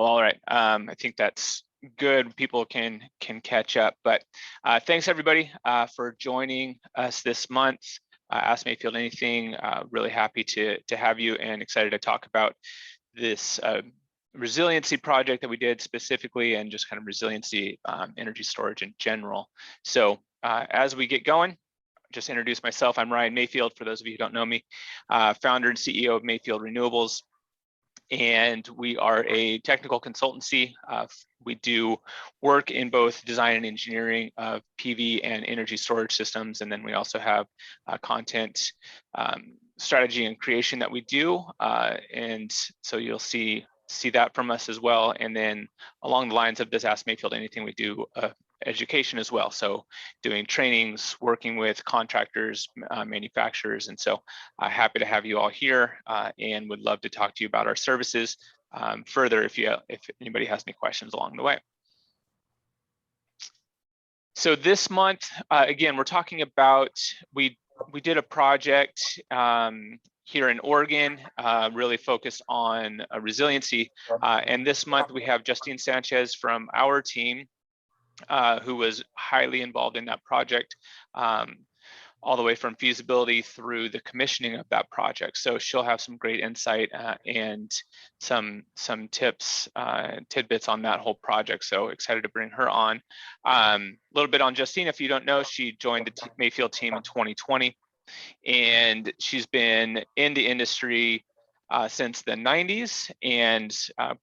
Well, all right. I think that's good. People can catch up. But thanks everybody for joining us this month. Ask Mayfield Anything. Really happy to have you and excited to talk about this resiliency project that we did specifically, and just kind of resiliency energy storage in general. So as we get going, just introduce myself. I'm Ryan Mayfield, for those of you who don't know me, founder and CEO of Mayfield Renewables. And we are a technical consultancy. We do work in both design and engineering of PV and energy storage systems. And then we also have content strategy and creation that we do. And so you'll see that from us as well. And then along the lines of this Ask Mayfield Anything, we do education as well. So doing trainings, working with contractors, manufacturers. And so happy to have you all here and would love to talk to you about our services further if anybody has any questions along the way. So this month, again, we're talking about, we did a project here in Oregon, really focused on resiliency. And this month we have Justine Sanchez from our team, who was highly involved in that project, all the way from feasibility through the commissioning of that project. So she'll have some great insight and some tips, tidbits on that whole project. So excited to bring her on. A little bit on Justine, if you don't know, she joined the Mayfield team in 2020, and she's been in the industry since the 90s, and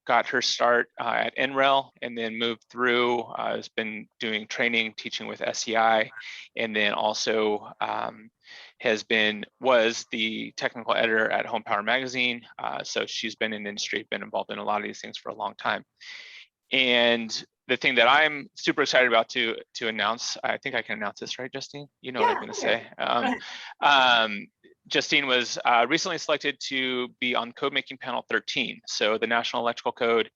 got her start at NREL, and then moved through, has been doing training, teaching with SEI, and then also was the technical editor at Home Power Magazine. So she's been in the industry, been involved in a lot of these things for a long time. And the thing that I'm super excited about to announce, I think I can announce this, right, Justine? You know what I'm going to say. Justine was recently selected to be on Code Making Panel 13. So the National Electrical Code,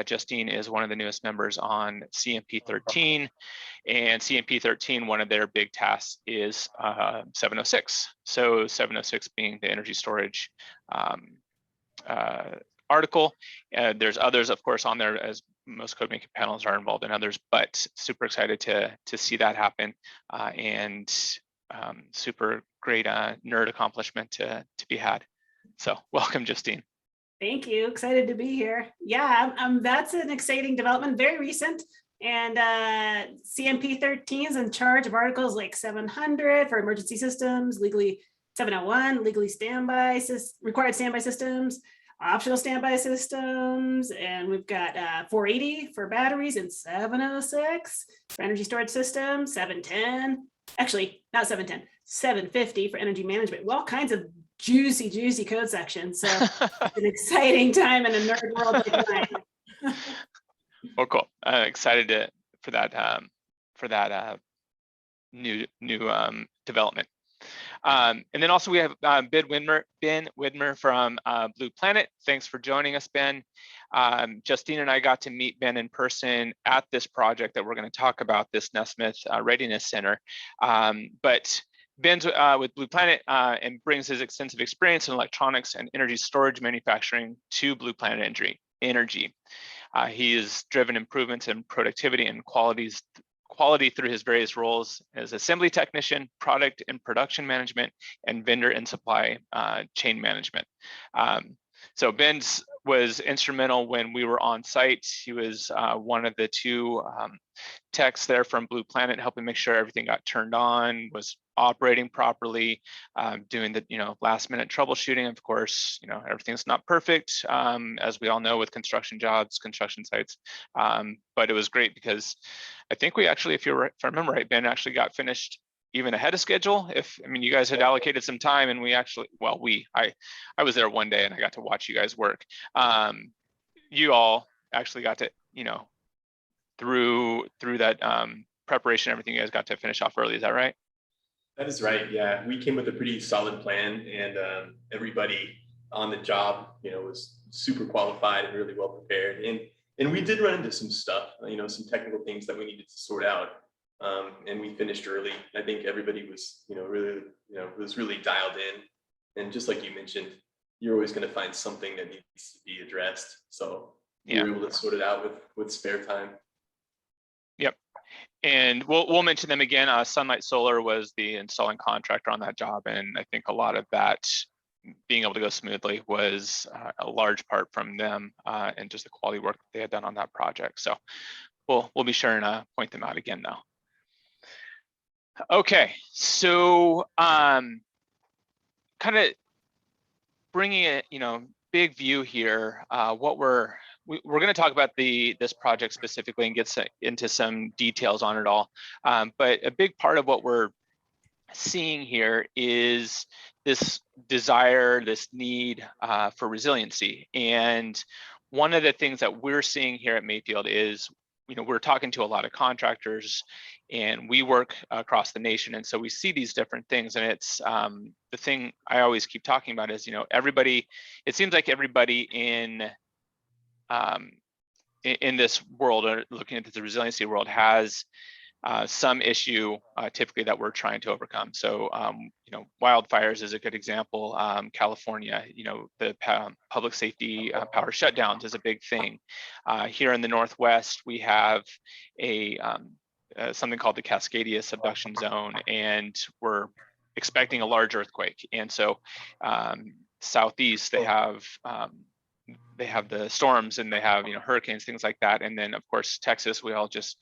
Justine is one of the newest members on CMP 13. And CMP 13, one of their big tasks is 706. So 706 being the energy storage article. There's others, of course, on there, as most code making panels are involved in others, but super excited to see that happen, and super great nerd accomplishment to be had. So welcome, Justine. Thank you. Excited to be here. Yeah, that's an exciting development, very recent. And CMP 13 is in charge of articles like 700 for emergency systems, legally 701, legally required standby systems, optional standby systems, and we've got 480 for batteries, and 706 for energy storage systems, 710, actually not 710, 750 for energy management. All kinds of juicy code sections. So it's an exciting time in a nerd world like mine. Well, cool. Excited for that new development. And then also we have Ben Widmer from Blue Planet. Thanks for joining us, Ben. Justine and I got to meet Ben in person at this project that we're going to talk about, this Nesmith Readiness Center. But Ben's with Blue Planet and brings his extensive experience in electronics and energy storage manufacturing to Blue Planet Energy. He has driven improvements in productivity and quality through his various roles as assembly technician, product and production management, and vendor and supply chain management. So Ben was instrumental when we were on site. He was one of the two techs there from Blue Planet, helping make sure everything got turned on, was operating properly, doing the last minute troubleshooting. Of course, everything's not perfect, as we all know with construction jobs, construction sites. But it was great because I think we actually, if I remember right, Ben actually got finished even ahead of schedule. You guys had allocated some time, and we actually, I was there one day and I got to watch you guys work. You all actually got to, through that preparation, everything, you guys got to finish off early. Is that right? That is right. Yeah, we came with a pretty solid plan, and everybody on the job, was super qualified and really well prepared. And we did run into some stuff, some technical things that we needed to sort out. And we finished early. I think everybody was, really dialed in. And just like you mentioned, you're always going to find something that needs to be addressed. So we were able to sort it out with spare time. Yep. And we'll mention them again. Sunlight Solar was the installing contractor on that job, and I think a lot of that being able to go smoothly was a large part from them and just the quality work they had done on that project. So we'll be sure and point them out again though. Okay, so kind of bringing it, big view here. What we're going to talk about this project specifically and get into some details on it all. But a big part of what we're seeing here is this desire, this need for resiliency. And one of the things that we're seeing here at Mayfield is, we're talking to a lot of contractors and we work across the nation. And so we see these different things. And it's the thing I always keep talking about is, everybody, it seems like everybody in this world, or looking at the resiliency world, has some issue typically that we're trying to overcome. So, wildfires is a good example. California, the public safety power shutdowns is a big thing. Here in the Northwest, we have something called the Cascadia subduction zone, and we're expecting a large earthquake. And so Southeast, they have the storms, and they have hurricanes, things like that. And then of course Texas, we all just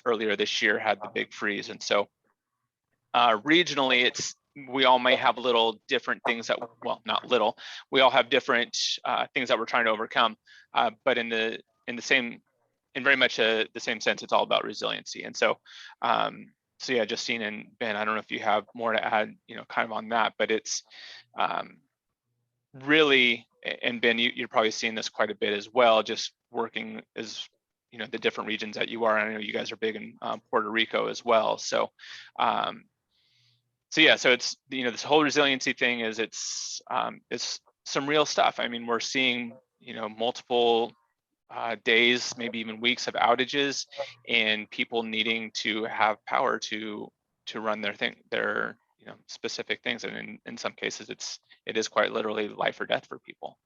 earlier this year had the big freeze. And so regionally, we all may have little different things that, well, not little, we all have different things that we're trying to overcome, but in very much the same sense, it's all about resiliency. And so so yeah, Justine and Ben, I don't know if you have more to add kind of on that, but it's really, and Ben, you're probably seeing this quite a bit as well, just working as the different regions that you are. I know you guys are big in Puerto Rico as well. So so yeah, so it's this whole resiliency thing is it's some real stuff. I mean, we're seeing multiple days, maybe even weeks of outages, and people needing to have power to run their specific things. And in some cases, it is quite literally life or death for people.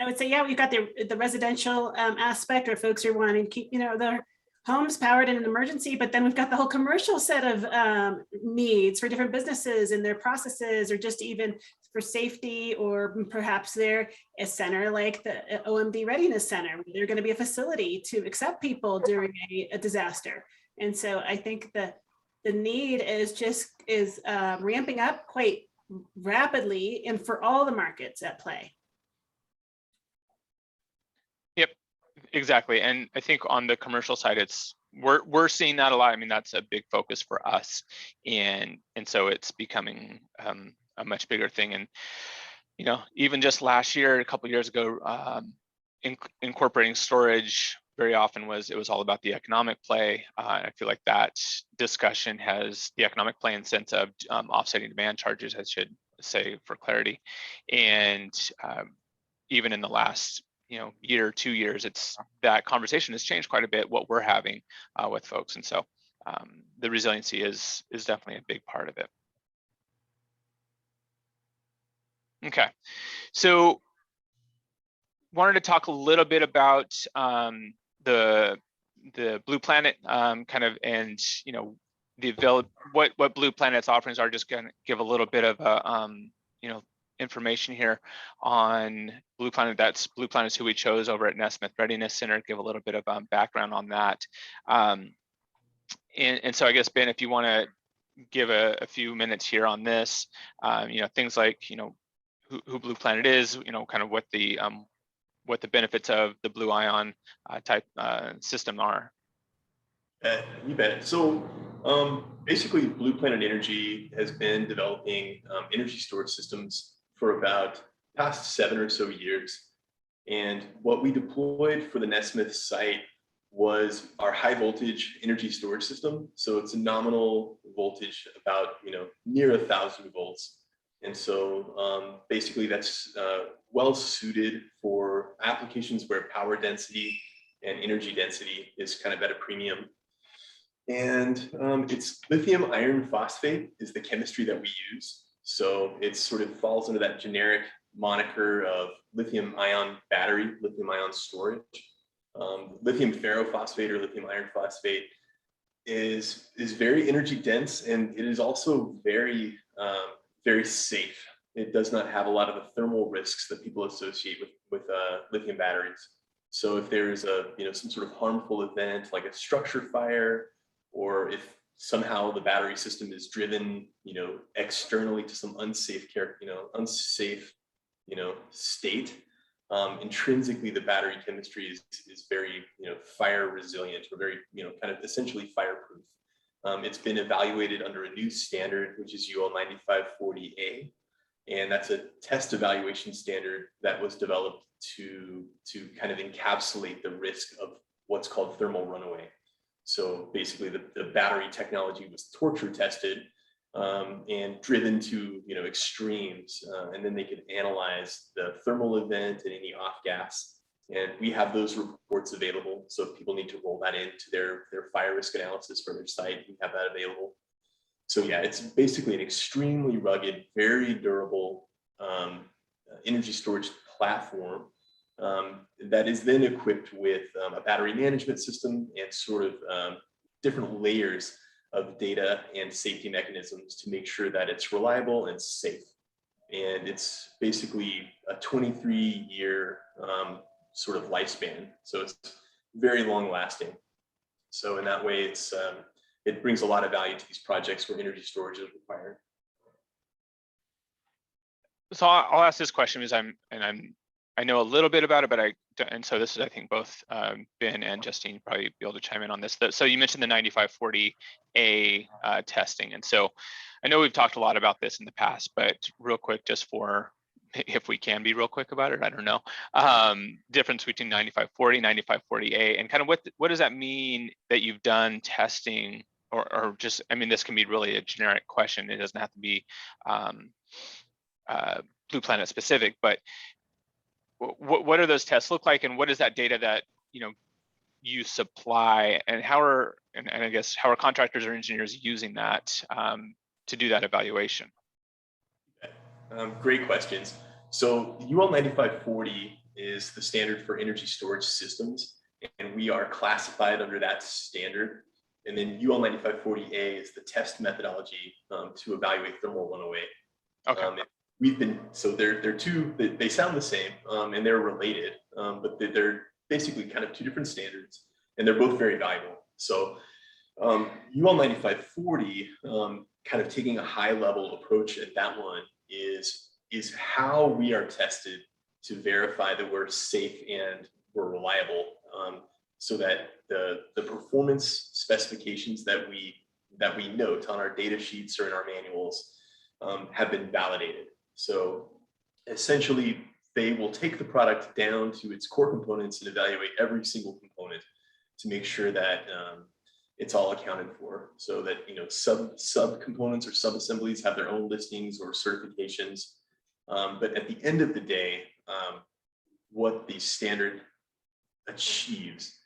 I would say, yeah, we've got the residential aspect, or folks who are wanting to keep, their homes powered in an emergency, but then we've got the whole commercial set of needs for different businesses and their processes, or just even for safety, or perhaps they're a center like the OMD Readiness Center. They're going to be a facility to accept people during a disaster. And so I think the need is ramping up quite rapidly, and for all the markets at play. Yep, exactly. And I think on the commercial side, we're seeing that a lot. I mean, that's a big focus for us, and so it's becoming a much bigger thing. And even just last year, a couple of years ago, incorporating storage very often was all about the economic play. I feel like that discussion has the economic play in the sense of offsetting demand charges, I should say, for clarity. And even in the last year, 2 years, that conversation has changed quite a bit, what we're having with folks. And so the resiliency is definitely a big part of it. Okay, so wanted to talk a little bit about the Blue Planet kind of, and what Blue Planet's offerings are. Just gonna give a little bit of information here on Blue Planet. Blue Planet is who we chose over at Nesmith Readiness Center. Give a little bit of background on that. And so I guess, Ben, if you want to give a few minutes here on this, things like who Blue Planet is, kind of what the benefits of the Blue Ion type system are. You bet. So basically, Blue Planet Energy has been developing energy storage systems for about past 7 or so years. And what we deployed for the Nesmith site was our high voltage energy storage system. So it's a nominal voltage, about near 1,000 volts. And so basically that's well suited for applications where power density and energy density is kind of at a premium. And it's lithium iron phosphate is the chemistry that we use. So it sort of falls under that generic moniker of lithium ion battery, lithium ion storage. Lithium ferrophosphate or lithium iron phosphate is very energy dense, and it is also very safe. It does not have a lot of the thermal risks that people associate with lithium batteries. So if there is some sort of harmful event like a structure fire, or if somehow the battery system is driven externally to some unsafe state, intrinsically the battery chemistry is very fire resilient, or very kind of essentially fireproof. It's been evaluated under a new standard, which is UL 9540A, and that's a test evaluation standard that was developed to kind of encapsulate the risk of what's called thermal runaway. So basically the battery technology was torture tested and driven to extremes, and then they could analyze the thermal event and any off gas. And we have those reports available. So if people need to roll that into their fire risk analysis for their site, we have that available. So yeah, it's basically an extremely rugged, very durable energy storage platform that is then equipped with a battery management system and sort of different layers of data and safety mechanisms to make sure that it's reliable and safe. And it's basically a 23-year sort of lifespan. So it's very long lasting. So in that way, it brings a lot of value to these projects where energy storage is required. So I'll ask this question because I know a little bit about it, but and so this is, I think, both Ben and Justine probably be able to chime in on this. So you mentioned the 9540A testing, and so I know we've talked a lot about this in the past, but real quick, just for if we can be real quick about it, I don't know, difference between 9540, 9540A, and kind of what does that mean that you've done testing, or just, I mean, this can be really a generic question. It doesn't have to be Blue Planet specific, but what do those tests look like, and what is that data that you supply, and I guess how are contractors or engineers using that to do that evaluation? Great questions. So UL 9540 is the standard for energy storage systems, and we are classified under that standard. And then UL 9540A is the test methodology to evaluate thermal runaway. Okay. They're two, they sound the same and they're related, but they're basically kind of two different standards, and they're both very valuable. So UL 9540, kind of taking a high level approach at that one, is how we are tested to verify that we're safe and we're reliable, so that the performance specifications that we note on our data sheets or in our manuals have been validated. So essentially, they will take the product down to its core components and evaluate every single component to make sure that it's all accounted for, so that sub components or sub assemblies have their own listings or certifications. But at the end of the day, what the standard achieves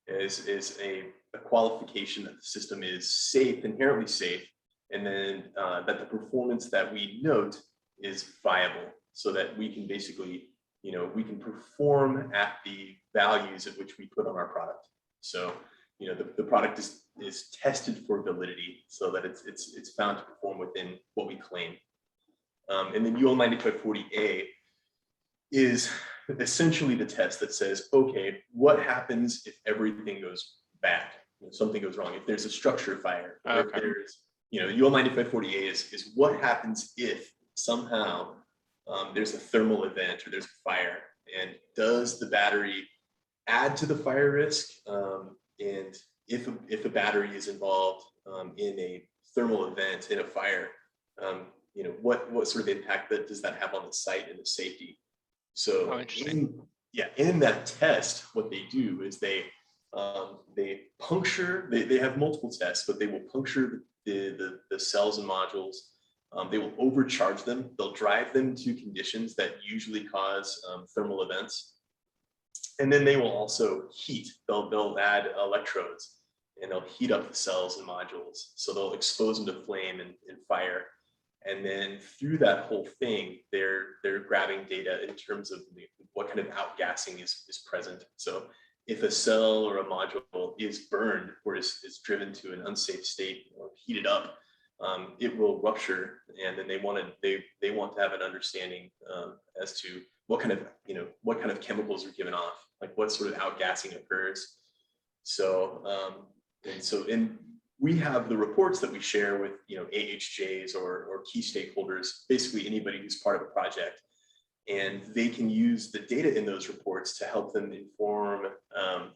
is a qualification that the system is safe, inherently safe, and then that the performance that we note is viable, so that we can basically, we can perform at the values at which we put on our product. So, the product is tested for validity, so that it's found to perform within what we claim. And then UL 9540A is essentially the test that says, okay, what happens if everything goes bad? Something goes wrong, if there's a structure fire, or if there's, UL 9540A is what happens if somehow there's a thermal event or there's a fire, and does the battery add to the fire risk? And if a battery is involved in a thermal event, in a fire, what sort of impact does that have on the site and the safety? So in that test, what they do is they puncture, they have multiple tests, but they will puncture the cells and modules. They will overcharge them. They'll drive them to conditions that usually cause thermal events. And then they will also heat. They'll add electrodes, and they'll heat up the cells and modules. So they'll expose them to flame and fire. And then through that whole thing, they're grabbing data in terms of what kind of outgassing is present. So if a cell or a module is burned or is driven to an unsafe state or heated up, it will rupture. And then they want to have an understanding as to what kind of chemicals are given off, like what sort of outgassing occurs. So and we have the reports that we share with AHJs or key stakeholders, basically anybody who's part of a project, and they can use the data in those reports to help them inform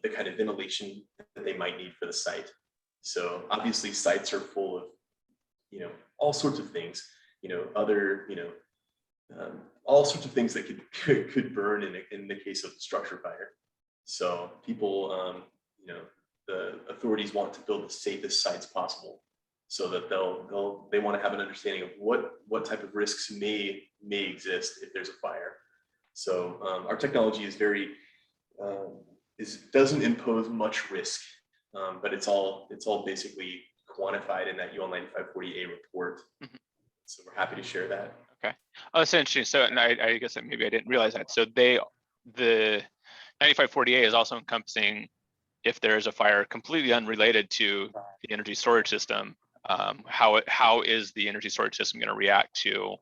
the kind of ventilation that they might need for the site. So obviously sites are full of all sorts of things, all sorts of things that could burn in the case of a structure fire. So people, the authorities want to build the safest sites possible, so that they want to have an understanding of what type of risks may exist if there's a fire. So our technology is doesn't impose much risk, but it's all basically quantified in that UL 9540A report. Mm-hmm. So we're happy to share that. Okay. Oh, that's interesting. So, and I guess that maybe I didn't realize that. So the 9540A is also encompassing if there is a fire completely unrelated to the energy storage system, how is the energy storage system going to react to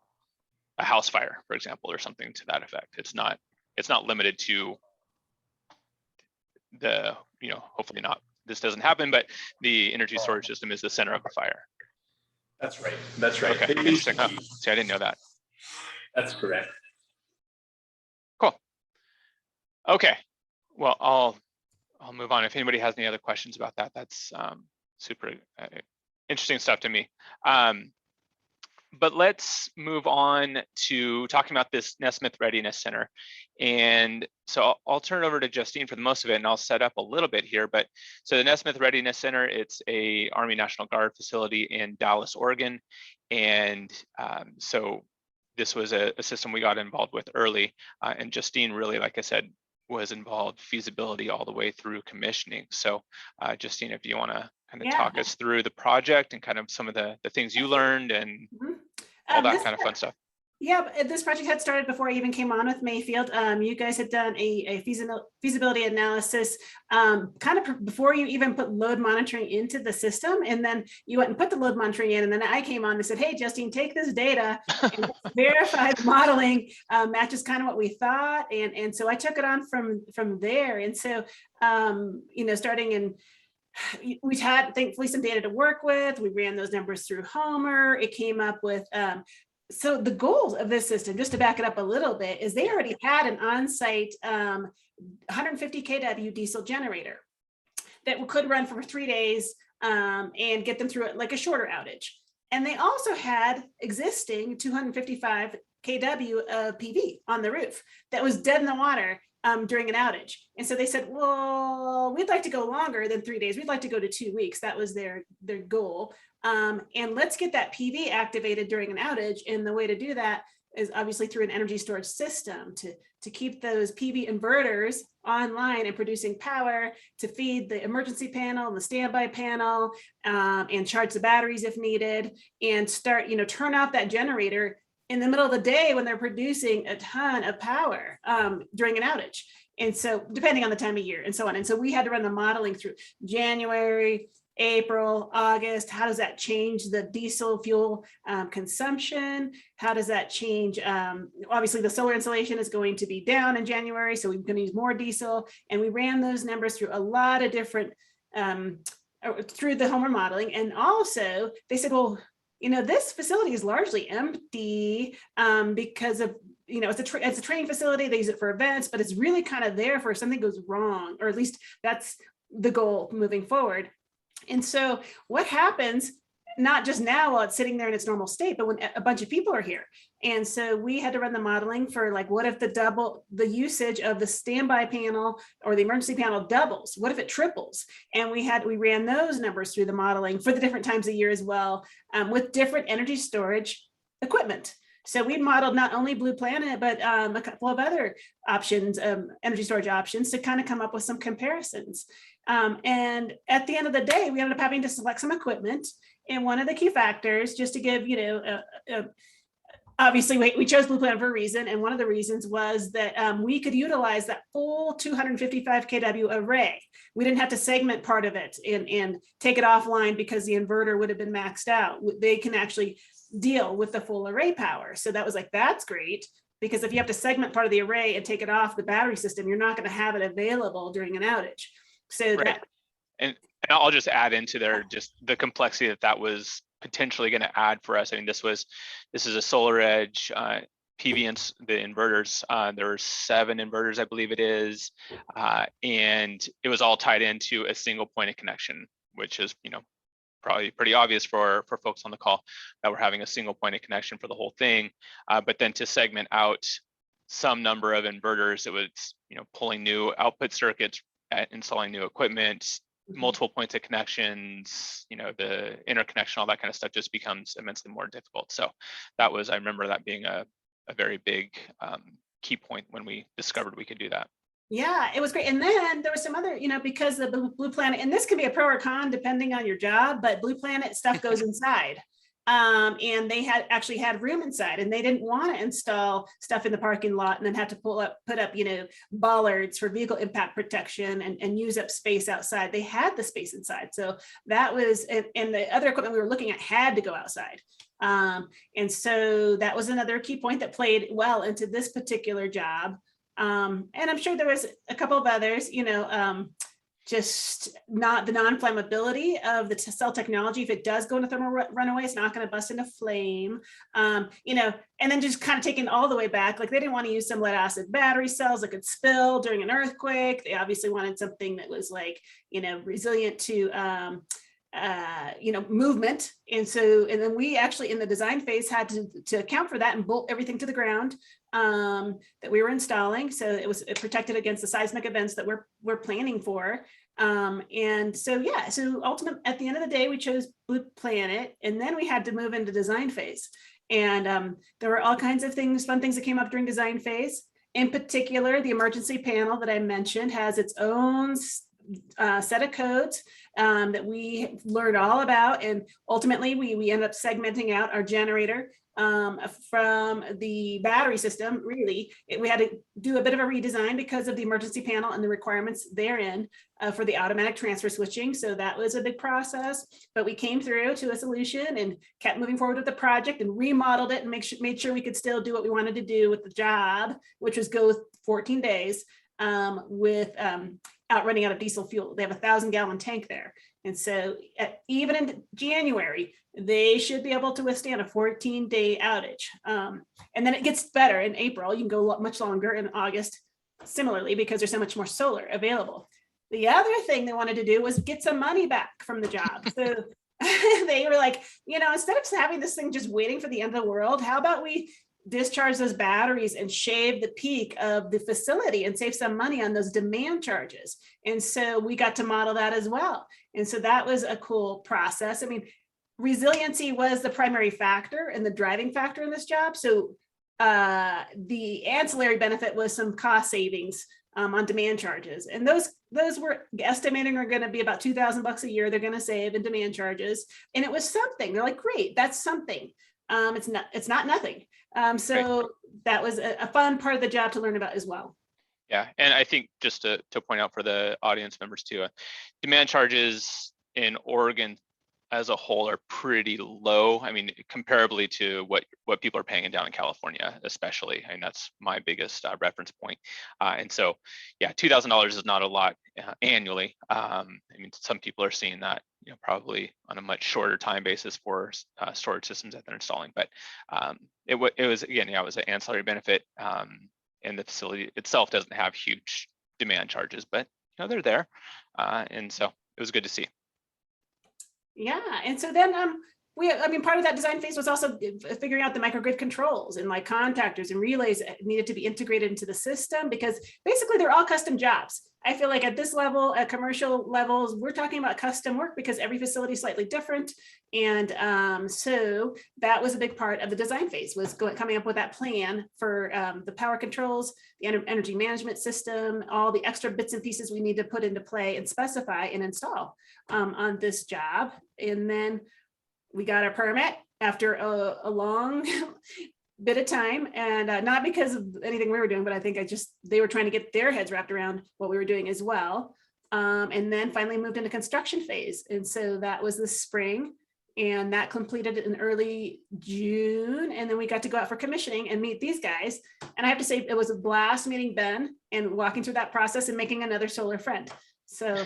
a house fire, for example, or something to that effect? It's not limited to the, hopefully not, this doesn't happen, but the energy storage system is the center of the fire. That's right. That's right. Okay. Interesting. Oh, see, I didn't know that. That's correct. Cool. Okay. Well, I'll move on. If anybody has any other questions about that, that's super interesting stuff to me. But let's move on to talking about this Nesmith Readiness Center. And so I'll turn it over to Justine for the most of it, and I'll set up a little bit here. But so the Nesmith Readiness Center, it's a Army National Guard facility in Dallas, Oregon. And so this was a system we got involved with early. And Justine really, like I said, was involved feasibility all the way through commissioning. So Justine, if you want to kind of talk us through the project and kind of some of the things you learned and all that kind of fun stuff. Yeah, this project had started before I even came on with Mayfield. You guys had done a feasibility analysis kind of before you even put load monitoring into the system. And then you went and put the load monitoring in. And then I came on and said, hey, Justine, take this data and verify the modeling matches kind of what we thought. And so I took it on from there. And so, starting in, we had thankfully some data to work with. We ran those numbers through Homer. It came up with, so the goals of this system, just to back it up a little bit, is they already had an on-site 150 kW diesel generator that could run for 3 days and get them through it like a shorter outage. And they also had existing 255 kW of PV on the roof that was dead in the water during an outage. And so they said, well, we'd like to go longer than 3 days. We'd like to go to 2 weeks. That was their goal. And let's get that PV activated during an outage. And the way to do that is obviously through an energy storage system to keep those PV inverters online and producing power to feed the emergency panel and the standby panel and charge the batteries if needed, and start, turn off that generator in the middle of the day when they're producing a ton of power during an outage. And so depending on the time of year and so on. And so we had to run the modeling through January, April, August. How does that change the diesel fuel consumption? How does that change? Obviously the solar installation is going to be down in January, so we're going to use more diesel. And we ran those numbers through a lot of different, through the Homer modeling. And also they said, well, this facility is largely empty because of, it's a training facility. They use it for events, but it's really kind of there for if something goes wrong, or at least that's the goal moving forward. And so what happens, not just now while it's sitting there in its normal state, but when a bunch of people are here. And so we had to run the modeling for like, what if the usage of the standby panel or the emergency panel doubles? What if it triples? And we ran those numbers through the modeling for the different times of year as well, with different energy storage equipment. So we modeled not only Blue Planet, but a couple of other options, energy storage options, to kind of come up with some comparisons. And at the end of the day, we ended up having to select some equipment. And one of the key factors, just to give, obviously we chose Blue Planet for a reason. And one of the reasons was that we could utilize that full 255 kW array. We didn't have to segment part of it and take it offline because the inverter would have been maxed out. They can actually deal with the full array power. So that was like, that's great, because if you have to segment part of the array and take it off the battery system, you're not going to have it available during an outage. So right. And I'll just add into there just the complexity that was potentially going to add for us. I mean, this is a Solar Edge PV and the inverters. There were 7 inverters, I believe it is, and it was all tied into a single point of connection, which is probably pretty obvious for folks on the call that we're having a single point of connection for the whole thing. But then to segment out some number of inverters, it was pulling new output circuits, installing new equipment, multiple points of connections, the interconnection, all that kind of stuff just becomes immensely more difficult. So that was, I remember that being a very big key point when we discovered we could do that. Yeah, it was great. And then there was some other, because the Blue Planet, and this can be a pro or con depending on your job, but Blue Planet stuff goes inside. And they actually had room inside, and they didn't want to install stuff in the parking lot and then have to put up, bollards for vehicle impact protection and use up space outside. They had the space inside. So that was, and the other equipment we were looking at had to go outside. And so that was another key point that played well into this particular job. And I'm sure there was a couple of others, just not the non-flammability of the cell technology. If it does go into thermal runaway, it's not going to bust into flame, and then just kind of taking all the way back, like they didn't want to use some lead acid battery cells that could spill during an earthquake. They obviously wanted something that was like, resilient to, movement. And then we actually in the design phase had to account for that and bolt everything to the ground that we were installing. So it was protected against the seismic events that we're planning for. And so, yeah, so ultimately at the end of the day, we chose Blue Planet, and then we had to move into design phase. And there were all kinds of fun things that came up during design phase. In particular, the emergency panel that I mentioned has its own set of codes that we learned all about. And ultimately we ended up segmenting out our generator from the battery system. Really, we had to do a bit of a redesign because of the emergency panel and the requirements therein for the automatic transfer switching. So that was a big process, but we came through to a solution and kept moving forward with the project and remodeled it and made sure we could still do what we wanted to do with the job, which was go 14 days out running out of diesel fuel. They have a 1,000-gallon tank there. And so even in January, they should be able to withstand a 14-day outage. And then it gets better in April. You can go much longer in August, similarly, because there's so much more solar available. The other thing they wanted to do was get some money back from the job. So they were like, instead of having this thing just waiting for the end of the world, how about we discharge those batteries and shave the peak of the facility and save some money on those demand charges. And so we got to model that as well. And so that was a cool process. I mean, resiliency was the primary factor and the driving factor in this job. So the ancillary benefit was some cost savings on demand charges. And those were estimating are going to be about $2,000 a year they're going to save in demand charges. And it was something. They're like, great, that's something. It's not nothing. So right. That was a fun part of the job to learn about as well. Yeah, and I think just to point out for the audience members too, demand charges in Oregon as a whole are pretty low. I mean, comparably to what people are paying down in California, especially. I mean, that's my biggest reference point. And so, yeah, $2,000 is not a lot annually. I mean, some people are seeing that, probably on a much shorter time basis for storage systems that they're installing. But it was again, it was an ancillary benefit, and the facility itself doesn't have huge demand charges, but they're there, and so it was good to see. Yeah, and so then I mean, part of that design phase was also figuring out the microgrid controls and like contactors and relays that needed to be integrated into the system, because basically they're all custom jobs. I feel like at this level, at commercial levels, we're talking about custom work because every facility is slightly different. And so that was a big part of the design phase, was coming up with that plan for the power controls, the energy management system, all the extra bits and pieces we need to put into play and specify and install on this job. And then we got our permit after a long bit of time, and not because of anything we were doing, but I think they were trying to get their heads wrapped around what we were doing as well. And then finally moved into construction phase. And so that was the spring, and that completed in early June. And then we got to go out for commissioning and meet these guys. And I have to say, it was a blast meeting Ben and walking through that process and making another solar friend. So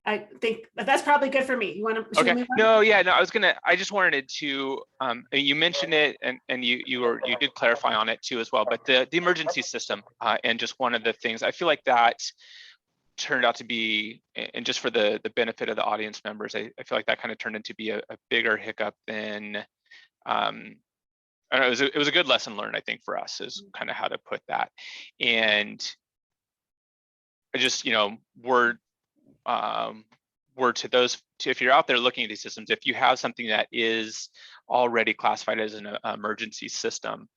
I think that's probably good for me. You want to? Okay. No, yeah, no, I just wanted to, you mentioned it, and you did clarify on it too as well, but the emergency system, and just one of the things, I feel like that turned out to be, and just for the benefit of the audience members, I feel like that kind of turned into be a bigger hiccup than, I don't know, it was a good lesson learned, I think, for us, is kind of how to put that. And I just, word to those, if you're out there looking at these systems, if you have something that is already classified as an emergency system,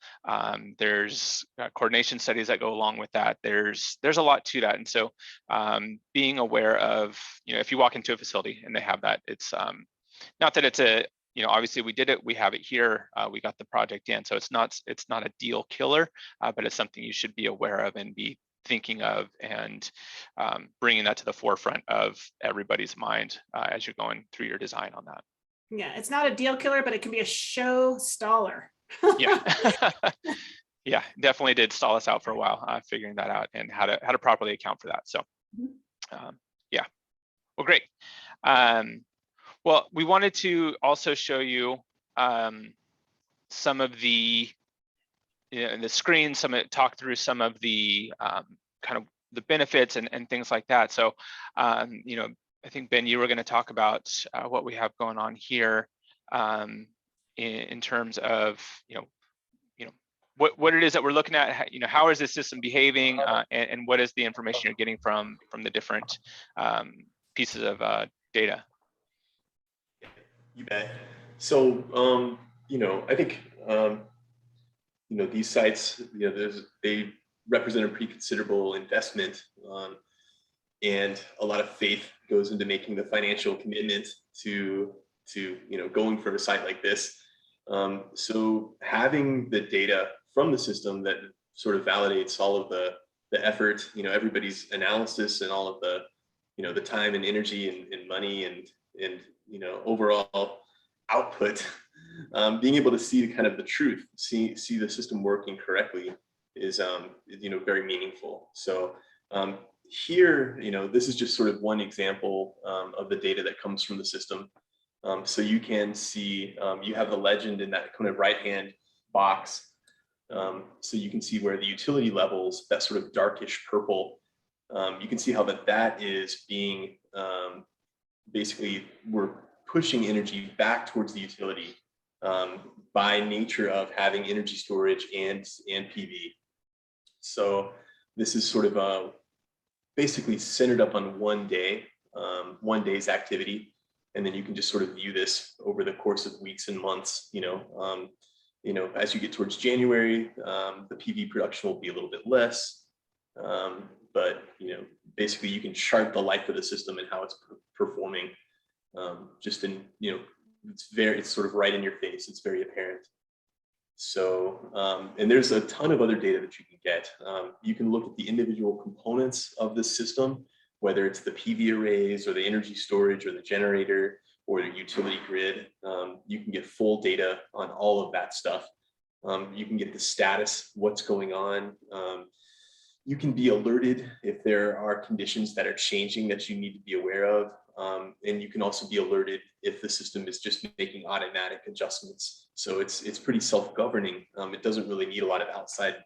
there's coordination studies that go along with that. There's a lot to that. And so being aware of, if you walk into a facility and they have that, it's not that it's a, obviously we did it, we have it here, we got the project in, so it's not a deal killer, but it's something you should be aware of and be thinking of, and bringing that to the forefront of everybody's mind as you're going through your design on that. Yeah, it's not a deal killer, but it can be a show staller. Yeah, yeah, definitely did stall us out for a while, figuring that out and how to properly account for that. So, yeah, well, great. Well, we wanted to also show you some of the the screen, talk through some of the kind of the benefits and things like that. So, I think, Ben, you were going to talk about what we have going on here in terms of, what it is that we're looking at, how is this system behaving, and what is the information you're getting from the different pieces of data. You bet. So, I think, these sites, they represent a pretty considerable investment, and a lot of faith goes into making the financial commitment to going for a site like this. So having the data from the system that sort of validates all of the effort, everybody's analysis and all of the, the time and energy and money and overall output, being able to see kind of the truth, see the system working correctly is very meaningful. So here, this is just sort of one example of the data that comes from the system. So you can see, you have the legend in that kind of right-hand box. So you can see where the utility levels, that sort of darkish purple, you can see how that is being, basically, we're pushing energy back towards the utility by nature of having energy storage and PV. So this is sort of basically centered up on one day's activity. And then you can just sort of view this over the course of weeks and months. As you get towards January, the PV production will be a little bit less. But basically you can chart the life of the system and how it's performing. Just in, it's sort of right in your face. It's very apparent. So, and there's a ton of other data that you can get. You can look at the individual components of the system, whether it's the PV arrays or the energy storage or the generator or the utility grid. You can get full data on all of that stuff. You can get the status, what's going on. You can be alerted if there are conditions that are changing that you need to be aware of. And you can also be alerted if the system is just making automatic adjustments. So it's pretty self-governing. It doesn't really need a lot of outside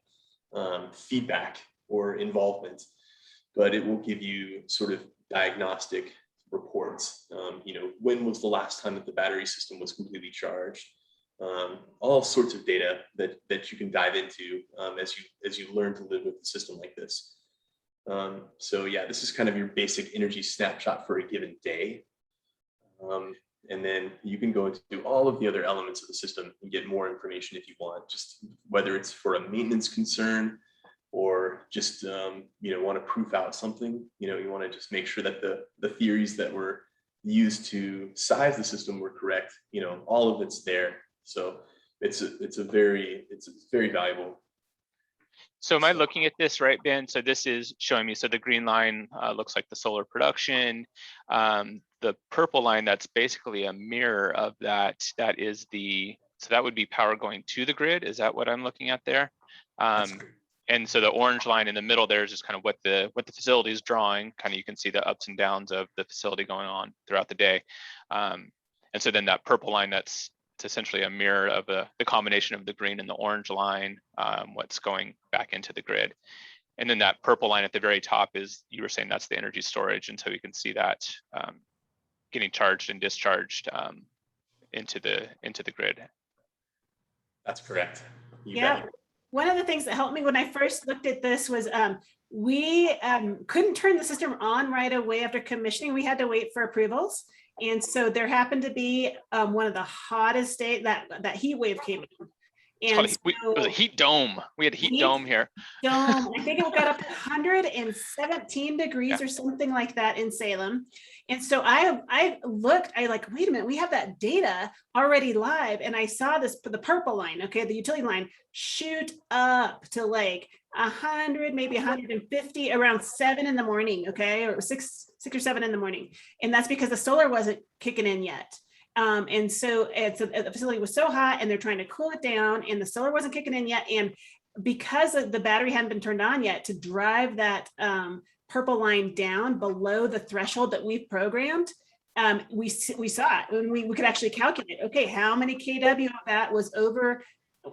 feedback or involvement, but it will give you sort of diagnostic reports. When was the last time that the battery system was completely charged? All sorts of data that you can dive into as you learn to live with a system like this. So yeah, this is kind of your basic energy snapshot for a given day. And then you can go into all of the other elements of the system and get more information if you want, just whether it's for a maintenance concern or just, want to proof out something, you want to just make sure that the theories that were used to size the system were correct, all of it's there. So it's very valuable. So am I looking at this right, Ben? So this is showing me, so the green line looks like the solar production. The purple line, that's basically a mirror of that. So that would be power going to the grid. Is that what I'm looking at there? And so the orange line in the middle there is just kind of what the facility is drawing. Kind of you can see the ups and downs of the facility going on throughout the day. And so then that purple line, it's essentially a mirror of the combination of the green and the orange line, what's going back into the grid. And then that purple line at the very top is, you were saying, that's the energy storage. And so we can see that getting charged and discharged into the grid. That's correct. Yeah. One of the things that helped me when I first looked at this was we couldn't turn the system on right away after commissioning. We had to wait for approvals. And so there happened to be one of the hottest days that heat wave came in. And it was a heat dome. We had a heat dome here. I think it got up to 117 degrees or something like that in Salem. And so I looked, like, wait a minute, we have that data already live. And I saw the purple line, okay, the utility line shoot up to like 100, maybe 150 around 7 in the morning, okay, or 6 or 7 in the morning. And that's because the solar wasn't kicking in yet. And so the facility was so hot and they're trying to cool it down and the solar wasn't kicking in yet. And because the battery hadn't been turned on yet, to drive that purple line down below the threshold that we've programmed, we saw it and we could actually calculate, okay, how many kW of that was over,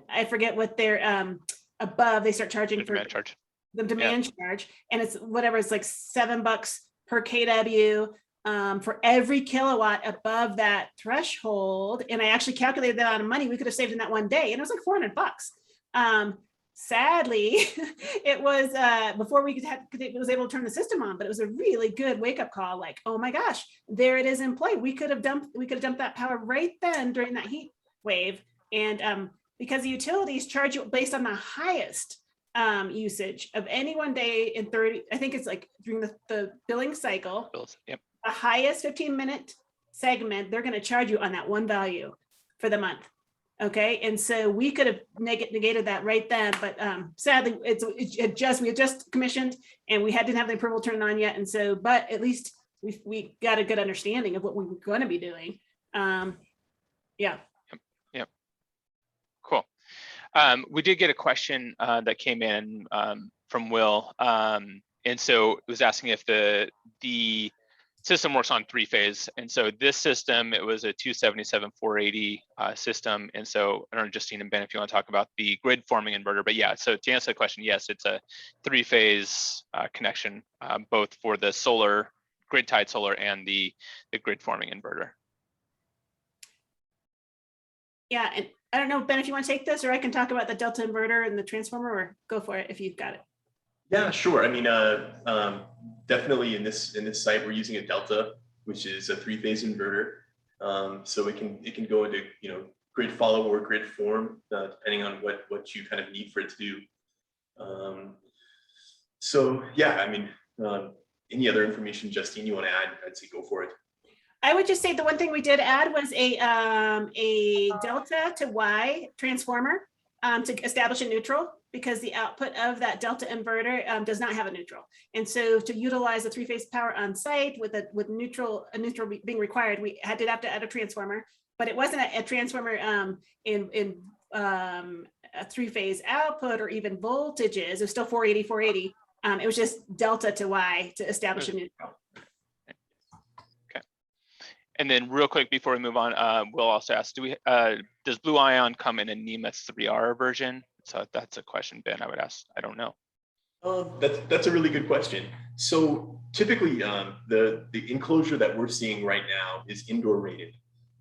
I forget what they're above, they start charging for the demand charge. And it's whatever, it's like $7 per kW. For every kilowatt above that threshold. And I actually calculated that amount of money we could have saved in that one day. And it was like $400. Sadly, it was before we was able to turn the system on, but it was a really good wake up call. Like, oh my gosh, there it is in play. We could have dumped that power right then during that heat wave. And because the utilities charge you based on the highest usage of any one day in 30, I think it's like during the billing cycle. Yep. The highest 15-minute segment, they're going to charge you on that one value for the month. Okay. And so we could have negated that right then, but sadly we had just commissioned and we didn't have the approval turned on yet. And so, but at least we got a good understanding of what we were going to be doing. Yeah. Yep. Cool. We did get a question that came in from Will. And so it was asking if the system works on 3-phase. And so this system, it was a 277-480 system. And so I don't know, Justine and Ben, if you want to talk about the grid forming inverter, but yeah, so to answer the question, yes, it's a 3-phase connection, both for the solar, grid tied solar and the grid forming inverter. Yeah, and I don't know, Ben, if you want to take this, or I can talk about the Delta inverter and the transformer, or go for it if you've got it. Yeah, sure. I mean, definitely in this site, we're using a Delta, which is a 3-phase inverter. So it can go into grid follow or grid form, depending on what you kind of need for it to do. So yeah, I mean, any other information, Justine, you want to add? I'd say go for it. I would just say the one thing we did add was a delta to Y transformer to establish a neutral, because the output of that Delta inverter does not have a neutral. And so to utilize the 3-phase power on site with a neutral being required, we did have to add a transformer, but it wasn't a transformer in a 3-phase output or even voltages. It was still 480. It was just Delta to Y to establish a neutral. Okay. And then real quick before we move on, we'll also ask, does Blue Ion come in a NEMA 3R version? So that's a question, Ben, I would ask. I don't know. That's a really good question. So typically, the enclosure that we're seeing right now is indoor rated.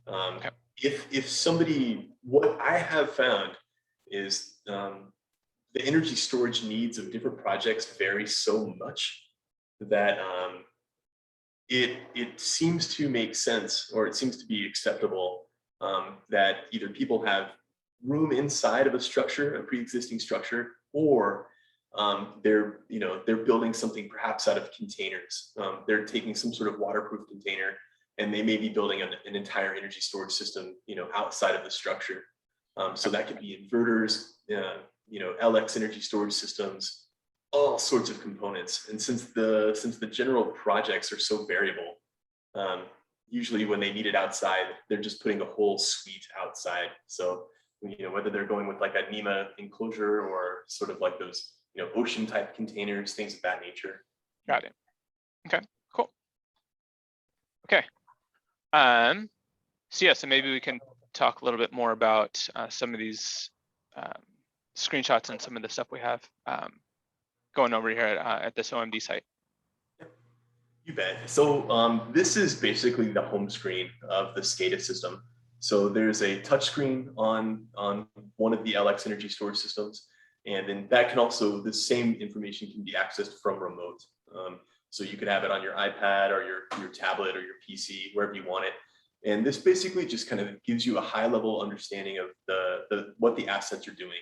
Okay. If somebody, what I have found is the energy storage needs of different projects vary so much that it seems to make sense, or it seems to be acceptable, that either people have room inside of a structure, a pre-existing structure, or they're building something perhaps out of containers. They're taking some sort of waterproof container, and they may be building an entire energy storage system, outside of the structure. So that could be inverters, LX energy storage systems, all sorts of components. And since the general projects are so variable, usually when they need it outside, they're just putting a whole suite outside. So whether they're going with like a NEMA enclosure or sort of like those ocean type containers, things of that nature. Got it. Okay, cool. Okay. So yeah, so maybe we can talk a little bit more about some of these screenshots and some of the stuff we have going over here at this OMD site. You bet. So this is basically the home screen of the SCADA system. So there's a touch screen on one of the LX energy storage systems, and then that can also, the same information can be accessed from remote. So you could have it on your iPad or your tablet or your PC, wherever you want it. And this basically just kind of gives you a high level understanding of what the assets are doing.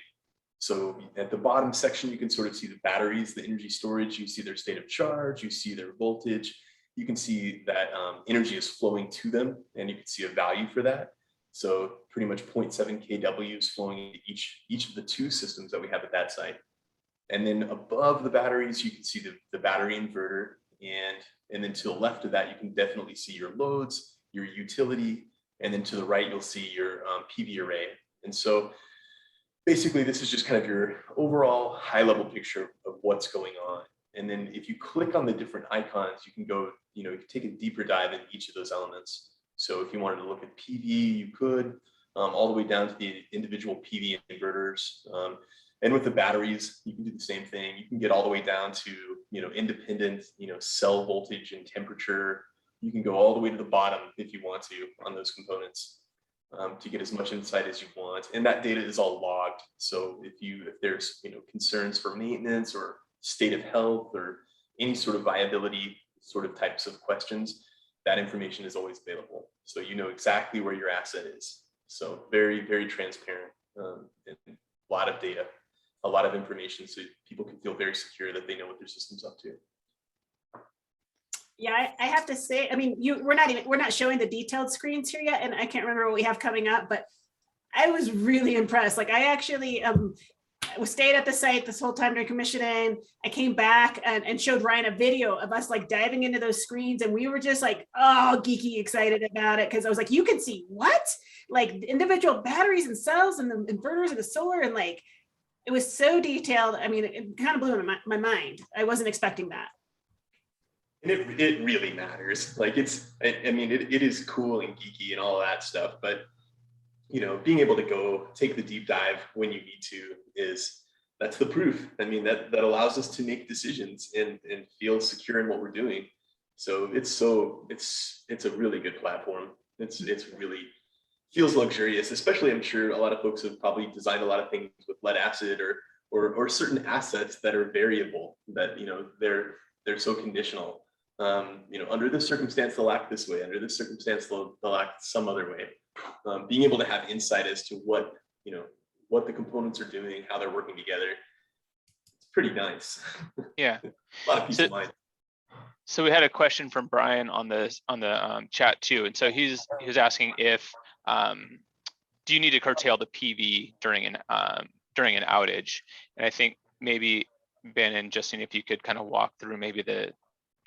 So at the bottom section, you can sort of see the batteries, the energy storage, you see their state of charge, you see their voltage, you can see that energy is flowing to them, and you can see a value for that. So pretty much 0.7 kW is flowing into each of the two systems that we have at that site. And then above the batteries, you can see the battery inverter, and then to the left of that, you can definitely see your loads, your utility, and then to the right, you'll see your PV array. And so basically, this is just kind of your overall high level picture of what's going on. And then if you click on the different icons, you can go, you can take a deeper dive in each of those elements. So if you wanted to look at PV, you could, all the way down to the individual PV inverters. And with the batteries, you can do the same thing. You can get all the way down to, independent, cell voltage and temperature. You can go all the way to the bottom if you want to on those components, to get as much insight as you want. And that data is all logged. So if there's concerns for maintenance or state of health or any sort of viability sort of types of questions, that information is always available. So you know exactly where your asset is. So very, very transparent, and a lot of data, a lot of information, so people can feel very secure that they know what their system's up to. Yeah, I have to say, I mean, we're not showing the detailed screens here yet, and I can't remember what we have coming up, but I was really impressed. Like, I actually stayed at the site this whole time during commissioning. I came back and showed Ryan a video of us like diving into those screens, and we were just like, oh, geeky excited about it, because I was like, you can see what? Like individual batteries and cells and the inverters and the solar, and like, it was so detailed. I mean, it kind of blew my mind. I wasn't expecting that. And it really matters. Like it is cool and geeky and all that stuff, but being able to go take the deep dive when you need to that's the proof. I mean, that allows us to make decisions and feel secure in what we're doing. So it's a really good platform. It's really feels luxurious, especially I'm sure a lot of folks have probably designed a lot of things with lead acid or certain assets that are variable, that they're so conditional. Under this circumstance, they'll act this way. Under this circumstance, they'll act some other way. Being able to have insight as to what the components are doing, how they're working together, it's pretty nice. Yeah, a lot of peace of mind. So we had a question from Brian on the chat too, and so he was asking if do you need to curtail the PV during an outage? And I think maybe Ben and Justine, if you could kind of walk through maybe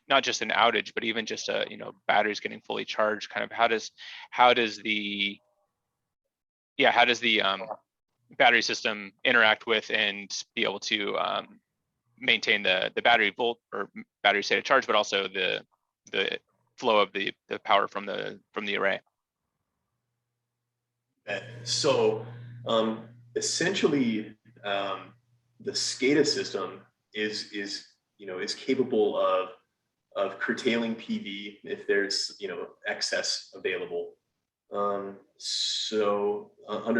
not just an outage, but even just batteries getting fully charged. Kind of how does the battery system interact with and be able to maintain the battery volt or battery state of charge, but also the flow of the power from the array. So essentially, the SCADA system is is capable of curtailing PV if there's, excess available. Under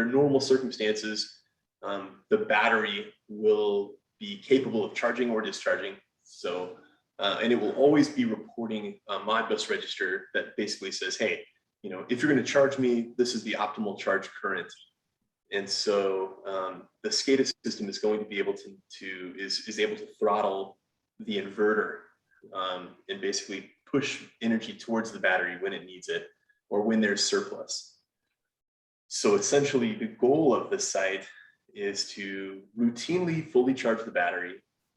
normal circumstances, the battery will be capable of charging or discharging. So, and it will always be reporting a Modbus register that basically says, hey, if you're going to charge me, this is the optimal charge current. And so the SCADA system is going to be able is able to throttle the inverter and basically push energy towards the battery when it needs it or when there's surplus. So essentially the goal of the site is to routinely fully charge the battery,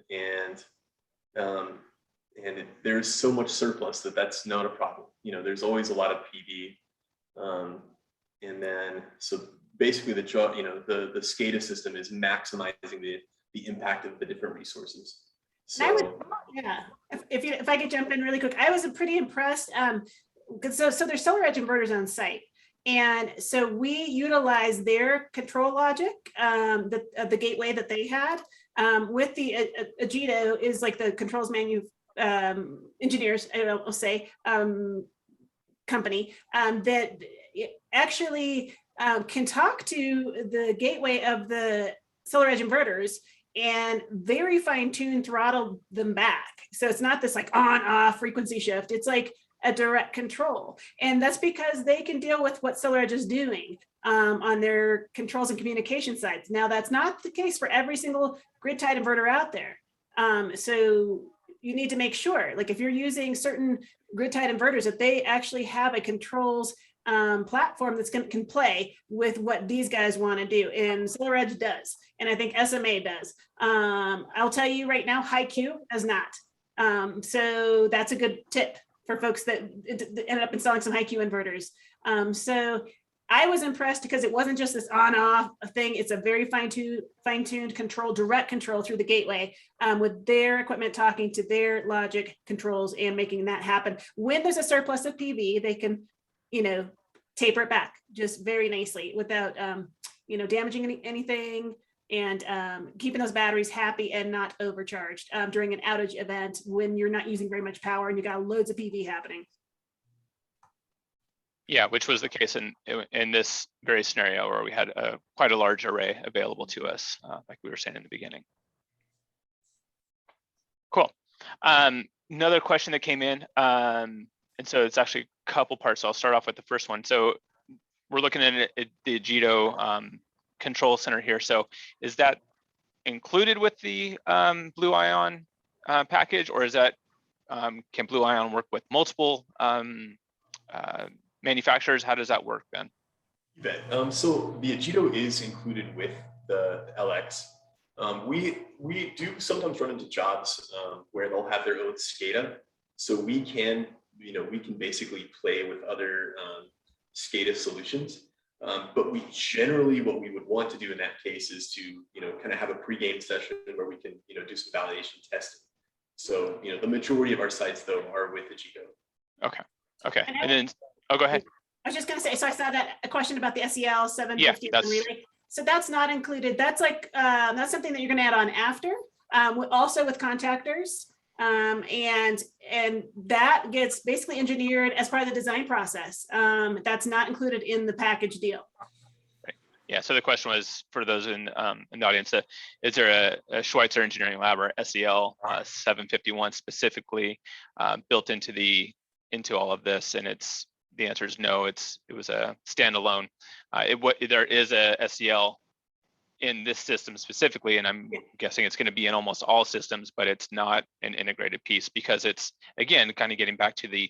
and there's so much surplus that's not a problem. There's always a lot of PV, and then so basically the SCADA system is maximizing the impact of the different resources. So if I could jump in really quick, I was pretty impressed. So there's solar edge inverters on site. And so we utilize their control logic, the gateway that they had with the ageto is like the controls engineers, I'll say, company that actually can talk to the gateway of the solar edge inverters and very fine-tuned throttle them back. So it's not this like on-off frequency shift. It's like a direct control. And that's because they can deal with what SolarEdge is doing on their controls and communication sides. Now, that's not the case for every single grid-tied inverter out there. So you need to make sure, like if you're using certain grid-tied inverters, that they actually have a controls platform that's can play with what these guys want to do. And SolarEdge does. And I think SMA does. I'll tell you right now, HiQ does not. So that's a good tip for folks that ended up installing some HiQ inverters. So I was impressed because it wasn't just this on-off thing. It's a very fine-tuned control, direct control through the gateway with their equipment talking to their logic controls and making that happen. When there's a surplus of PV, they can, taper it back just very nicely without, damaging anything, and keeping those batteries happy and not overcharged during an outage event when you're not using very much power and you got loads of PV happening. Yeah, which was the case in this very scenario where we had quite a large array available to us, like we were saying in the beginning. Cool. Another question that came in, and so it's actually a couple parts. So I'll start off with the first one. So we're looking at the ageto control center here. So is that included with the Blue Ion package, or is that can Blue Ion work with multiple manufacturers? How does that work, Ben? You bet. So the ageto is included with the LX. We do sometimes run into jobs where they'll have their own SCADA. So we can basically play with other SCADA solutions. But we generally, what we would want to do in that case is to, kind of have a pre-game session where we can, do some validation testing. So, the majority of our sites though are with ageto. Okay. And then, go ahead. I was just going to say, so I saw that a question about the SEL 750 relay. So that's not included. That's like, that's something that you're going to add on after, also with contactors. And that gets basically engineered as part of the design process. That's not included in the package deal. Right. Yeah. So the question was for those in the audience: is there a Schweitzer Engineering Lab or SEL 751 specifically built into all of this? And the answer is no. It was a standalone. There is a SEL in this system specifically, and I'm guessing it's going to be in almost all systems, but it's not an integrated piece because it's, again, kind of getting back to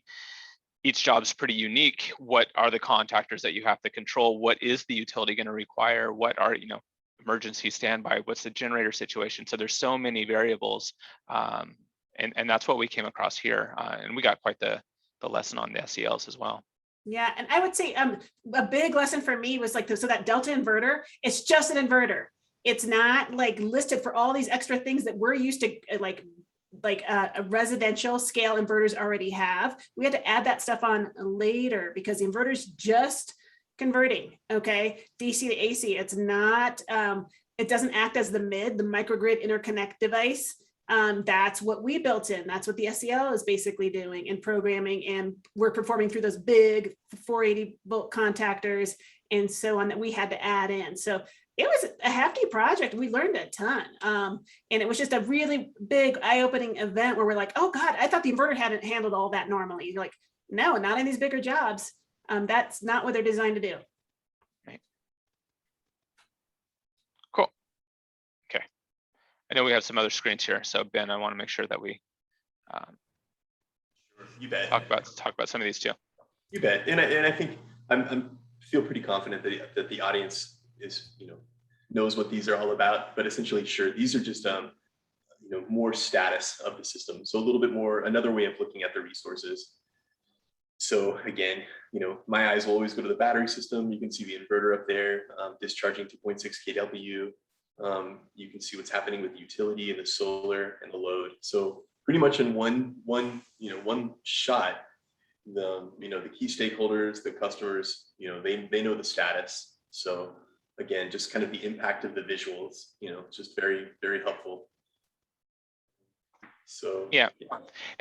each job's pretty unique. What are the contactors that you have to control? What is the utility going to require? What are, emergency standby? What's the generator situation? So there's so many variables, and that's what we came across here, and we got quite the lesson on the SELs as well. Yeah, and I would say a big lesson for me was like so that Delta inverter, it's just an inverter. It's not like listed for all these extra things that we're used to, like a residential scale inverters already have. We had to add that stuff on later because the inverter's just converting, okay, DC to AC. It's not, it doesn't act as the microgrid interconnect device. That's what we built in. That's what the SEL is basically doing and programming. And we're performing through those big 480 volt contactors and so on that we had to add in. So it was a hefty project. We learned a ton. And it was just a really big eye-opening event where we're like, oh God, I thought the inverter hadn't handled all that normally. You're like, no, not in these bigger jobs. That's not what they're designed to do. Right. Cool. Okay. I know we have some other screens here. So Ben, I want to make sure that we You bet. talk about some of these too. You bet. And I think I'm feel pretty confident that the audience is, knows what these are all about, but essentially, sure, these are just, more status of the system. So a little bit more, another way of looking at the resources. So again, my eyes will always go to the battery system. You can see the inverter up there, discharging 2.6 kW. You can see what's happening with the utility and the solar and the load. So pretty much in one shot, the key stakeholders, the customers, they know the status. So again, just kind of the impact of the visuals, just very, very helpful. So yeah.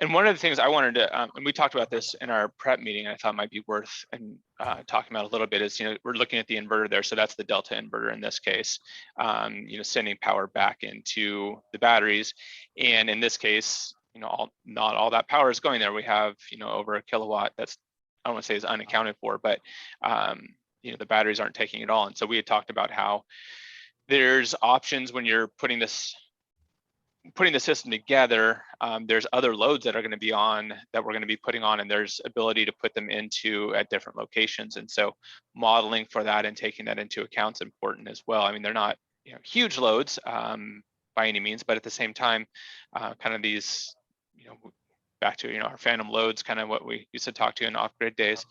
And one of the things I wanted to, and we talked about this in our prep meeting, I thought might be worth talking about a little bit is, we're looking at the inverter there. So that's the Delta inverter in this case, sending power back into the batteries. And in this case, not all that power is going there. We have, over a kilowatt that's, I don't want to say is unaccounted for, but, the batteries aren't taking it all. And so we had talked about how there's options when you're putting the system together. There's other loads that are going to be on that we're going to be putting on, and there's ability to put them into at different locations. And so modeling for that and taking that into account is important as well. I mean, they're not huge loads by any means, but at the same time, kind of these, back to our phantom loads, kind of what we used to talk to in off-grid days,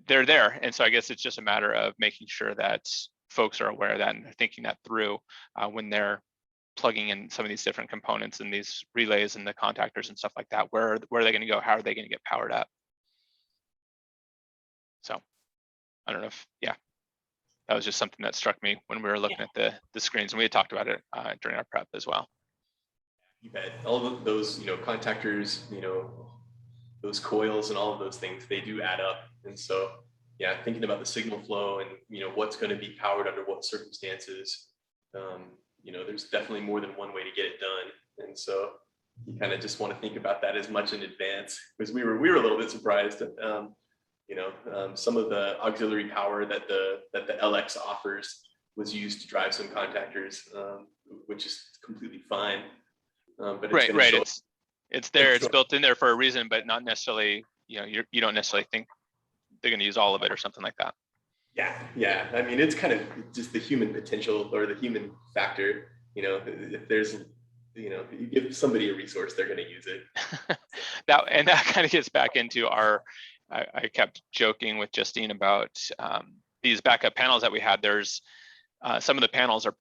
they're there. And so I guess it's just a matter of making sure that folks are aware of that and thinking that through when they're plugging in some of these different components and these relays and the contactors and stuff like that. Where are they going to go? How are they going to get powered up? So I don't know if, that was just something that struck me when we were looking at the screens, and we had talked about it during our prep as well. You bet. All of those, contactors, those coils and all of those things, they do add up. And so, thinking about the signal flow and, what's going to be powered under what circumstances, there's definitely more than one way to get it done. And so you kind of just want to think about that as much in advance, because we were a little bit surprised at, some of the auxiliary power that the LX offers was used to drive some contactors, which is completely fine. But it's right. It's there. It's built in there for a reason, but not necessarily. You don't necessarily think they're going to use all of it or something like that. Yeah. I mean, it's kind of just the human potential or the human factor. If there's, you give somebody a resource, they're going to use it. that kind of gets back into our. I kept joking with Justine about these backup panels that we had. There's some of the panels are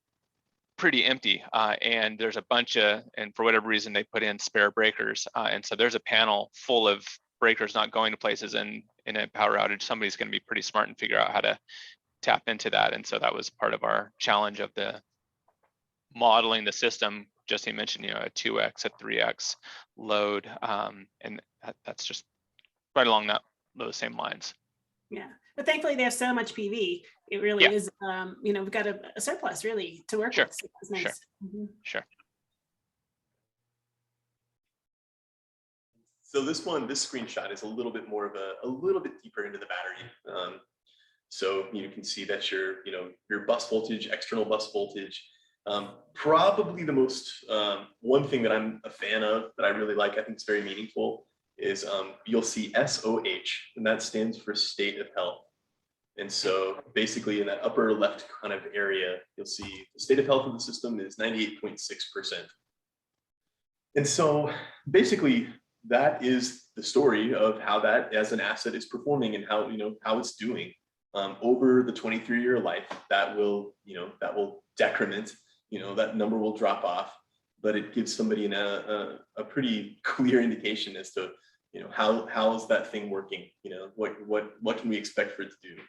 pretty empty, and there's a bunch of, and for whatever reason they put in spare breakers, and so there's a panel full of breakers not going to places, and in a power outage, somebody's going to be pretty smart and figure out how to tap into that. And so that was part of our challenge of the modeling the system. Justine mentioned, a 2x, a 3x load, and that's just right along those same lines. Yeah, but thankfully they have so much PV. It really is, we've got a surplus really to work with. So that's nice. Sure. So this screenshot is a little bit more of a little bit deeper into the battery. So you can see that your bus voltage, external bus voltage, probably the most, one thing that I'm a fan of that I really like, I think it's very meaningful, is you'll see SOH, and that stands for state of health. And so basically in that upper left kind of area, you'll see the state of health of the system is 98.6%. And so basically that is the story of how that as an asset is performing and how, how it's doing over the 23-year life. That will decrement, that number will drop off, but it gives somebody a pretty clear indication as to, how is that thing working? What can we expect for it to do?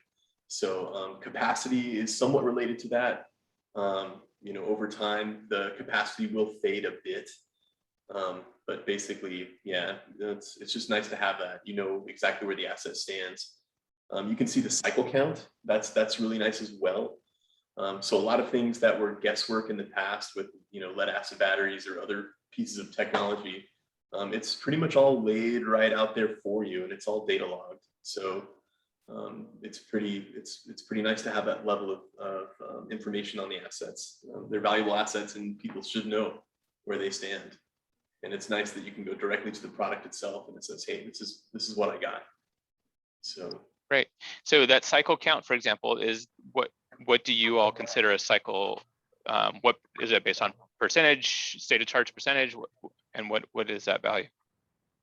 So capacity is somewhat related to that. you know, over time, the capacity will fade a bit. But basically, yeah, it's just nice to have that, you know, exactly where the asset stands. You can see the cycle count. That's really nice as well. So a lot of things that were guesswork in the past with, you know, lead acid batteries or other pieces of technology, it's pretty much all laid right out there for you, and it's all data logged. So it's pretty nice to have that level of information on the assets. They're valuable assets, and people should know where they stand. And it's nice that you can go directly to the product itself, and it says, "Hey, this is what I got." So Great. So that cycle count, for example, is what do you all consider a cycle? What is it based on? Percentage, state of charge percentage, and what is that value?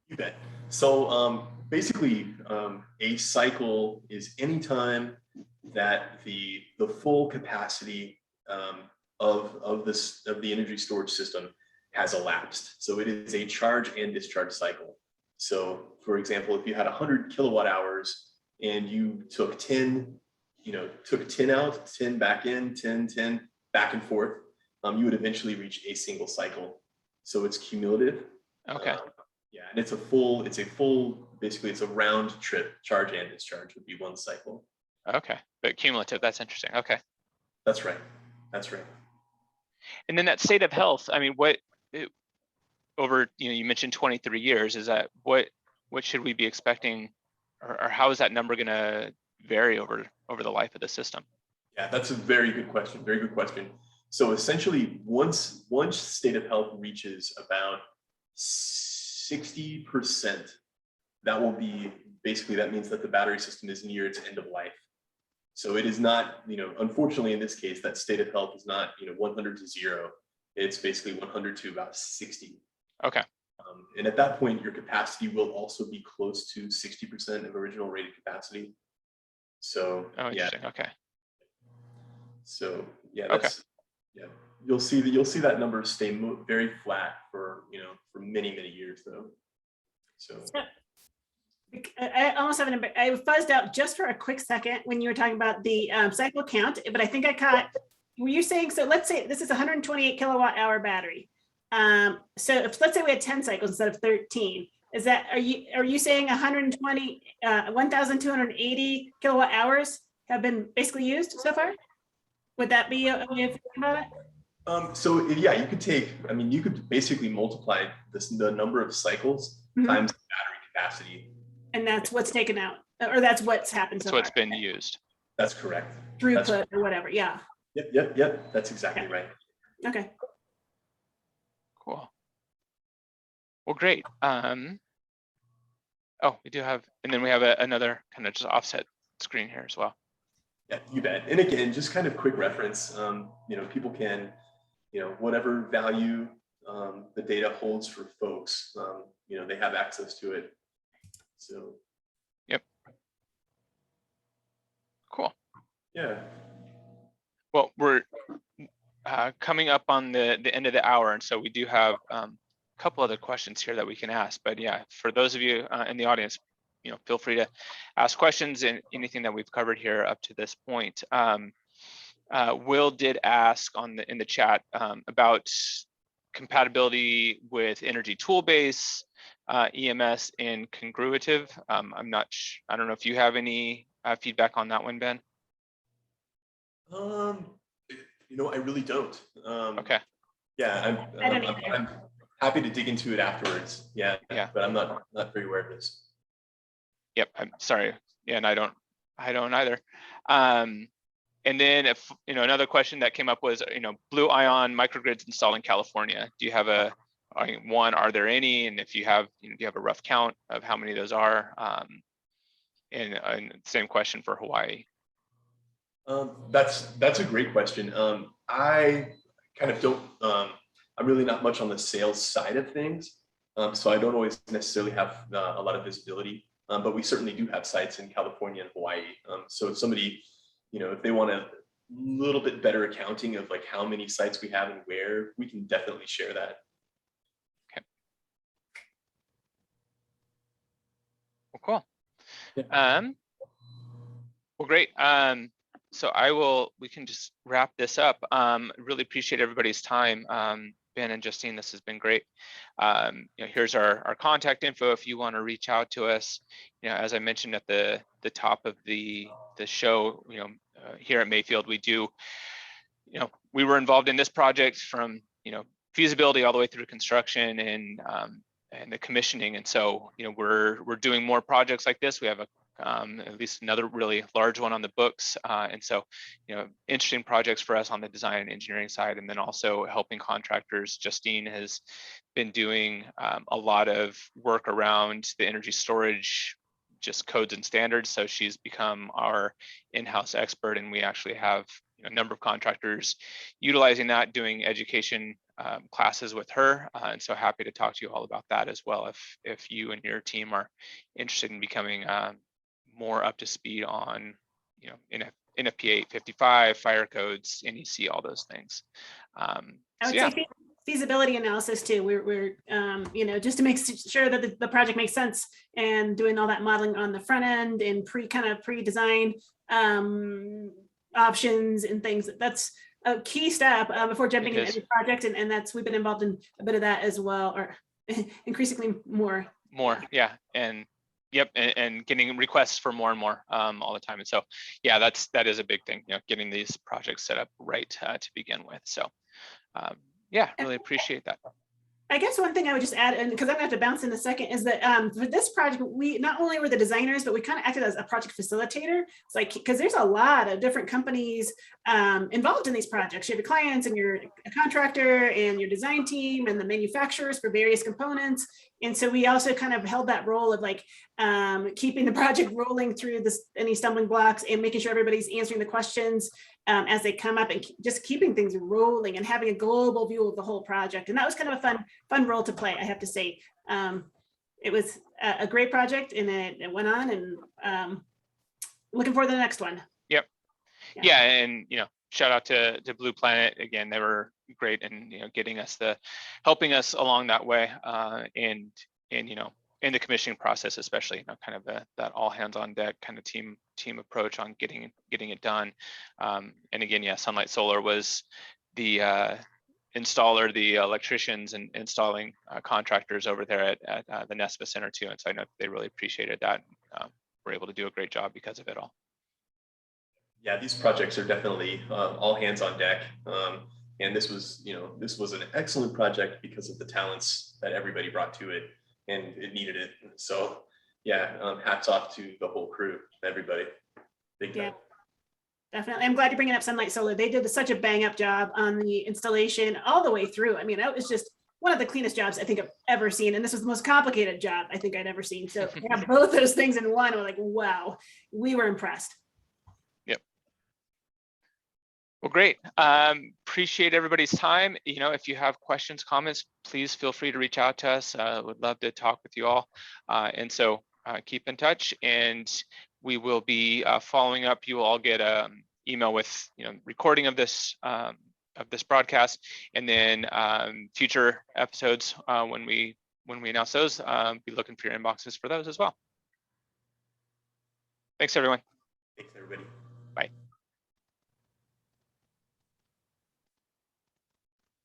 you bet. So basically, a cycle is any time that the full capacity of the energy storage system has elapsed. So it is a charge and discharge cycle. So for example, if you had 100 kilowatt hours and you took 10, took 10 out, 10 back in, 10 back and forth, you would eventually reach a single cycle. So it's cumulative. Okay. Yeah, and it's basically it's a round trip, charge and discharge would be one cycle. Okay, but cumulative, that's interesting. Okay. That's right. That's right. And then that state of health, I mean, over, you mentioned 23 years, is that what should we be expecting, or how is that number going to vary over the life of the system? Yeah, that's a very good question. Very good question. So essentially, once state of health reaches about 60%, that will be basically, that means that the battery system is near its end of life. So it is not, unfortunately in this case, that state of health is not, 100 to 0. It's basically 100 to about 60. Okay. And at that point, your capacity will also be close to 60% of original rated capacity. So Interesting. Okay. So yeah, that's you'll see that number stay very flat for for many years though. So I almost haven't. I fuzzed out just for a quick second when you were talking about the cycle count, but I think I caught. Were you saying, so let's say this is a 128 kilowatt hour battery. So if, let's say we had 10 cycles instead of 13, is that, are you saying 1,280 kilowatt hours have been basically used so far? Would that be a way of thinking about it? So yeah, you could basically multiply the number of cycles times the battery capacity. And that's what's taken out, or that's what's happened so far. What's been used. That's correct. Throughput or whatever, yeah. Yep. That's exactly right. Okay. Cool. Well, great. Oh, we do have, and then we have another kind of just offset screen here as well. Yeah, you bet. And again, just kind of quick reference, people can, whatever value the data holds for folks, they have access to it. So. Yep. Cool. Yeah. Well, we're coming up on the end of the hour, and so we do have a couple other questions here that we can ask. But yeah, for those of you in the audience, feel free to ask questions and anything that we've covered here up to this point. Will did ask in the chat about compatibility with Energy Toolbase, EMS, and Congruitive. I don't know if you have any feedback on that one, Ben. I really don't. Okay. Yeah, I'm happy to dig into it afterwards. Yeah. But I'm not very aware of this. Yep, I'm sorry. Yeah, and I don't either. And then if another question that came up was, blue ion microgrids installed in California. Do you have are there any? And if you have, do you have a rough count of how many those are? And same question for Hawaii. That's a great question. I kind of don't, I'm really not much on the sales side of things. So I don't always necessarily have a lot of visibility, but we certainly do have sites in California and Hawaii. So if somebody, if they want a little bit better accounting of like how many sites we have and where, we can definitely share that. Okay. Well, cool. Yeah. Well, great. we can just wrap this up. Really appreciate everybody's time. Ben and Justine, this has been great. Here's our contact info if you want to reach out to us. As I mentioned at the top of the show, here at Mayfield, we were involved in this project from feasibility all the way through construction and the commissioning. And so we're doing more projects like this. We have at least another really large one on the books. And so, interesting projects for us on the design and engineering side, and then also helping contractors. Justine has been doing a lot of work around the energy storage, just codes and standards. So she's become our in-house expert, and we actually have a number of contractors utilizing that, doing education classes with her. And so happy to talk to you all about that as well, if you and your team are interested in becoming more up to speed on, NFPA 855, fire codes, NEC, all those things. I would say feasibility analysis too. We're just to make sure that the project makes sense, and doing all that modeling on the front end and pre-design options and things. That's a key step before jumping into any project, and we've been involved in a bit of that as well, or increasingly more. Yeah, and yep, and getting requests for more and more all the time. And so, yeah, that is a big thing, getting these projects set up right to begin with. So, yeah, really appreciate that. I guess one thing I would just add, and because I'm going to have to bounce in a second, is that for this project, we not only were the designers, but we kind of acted as a project facilitator. It's like, because there's a lot of different companies involved in these projects. You have your clients and your contractor and your design team and the manufacturers for various components. And so we also kind of held that role of like keeping the project rolling through any stumbling blocks and making sure everybody's answering the questions as they come up, and just keeping things rolling and having a global view of the whole project. And that was kind of a fun role to play, I have to say. It was a great project, and it went on, and looking forward to the next one. Yep. Yeah, and shout out to Blue Planet again. They were great in getting us helping us along that way, and in the commissioning process, especially kind of that all hands on deck kind of team approach on getting it done. And again, yeah, Sunlight Solar was the installer, the electricians and installing contractors over there at the Nesmith Center too. And so I know they really appreciated that. We're able to do a great job because of it all. Yeah, these projects are definitely all hands on deck. And this was an excellent project because of the talents that everybody brought to it, and it needed it. So yeah, hats off to the whole crew, everybody. Big time. Definitely. I'm glad you're bringing up Sunlight Solar. They did such a bang up job on the installation all the way through. I mean, it was just one of the cleanest jobs I think I've ever seen. And this was the most complicated job I think I'd ever seen. So to have both those things in one, we're like, wow, we were impressed. Yep. Well, great. Appreciate everybody's time. If you have questions, comments, please feel free to reach out to us. Would love to talk with you all. And so keep in touch, and we will be following up. You will all get an email with recording of this broadcast, and then future episodes when we announce those. Be looking for your inboxes for those as well. Thanks, everyone. Thanks, everybody. Bye.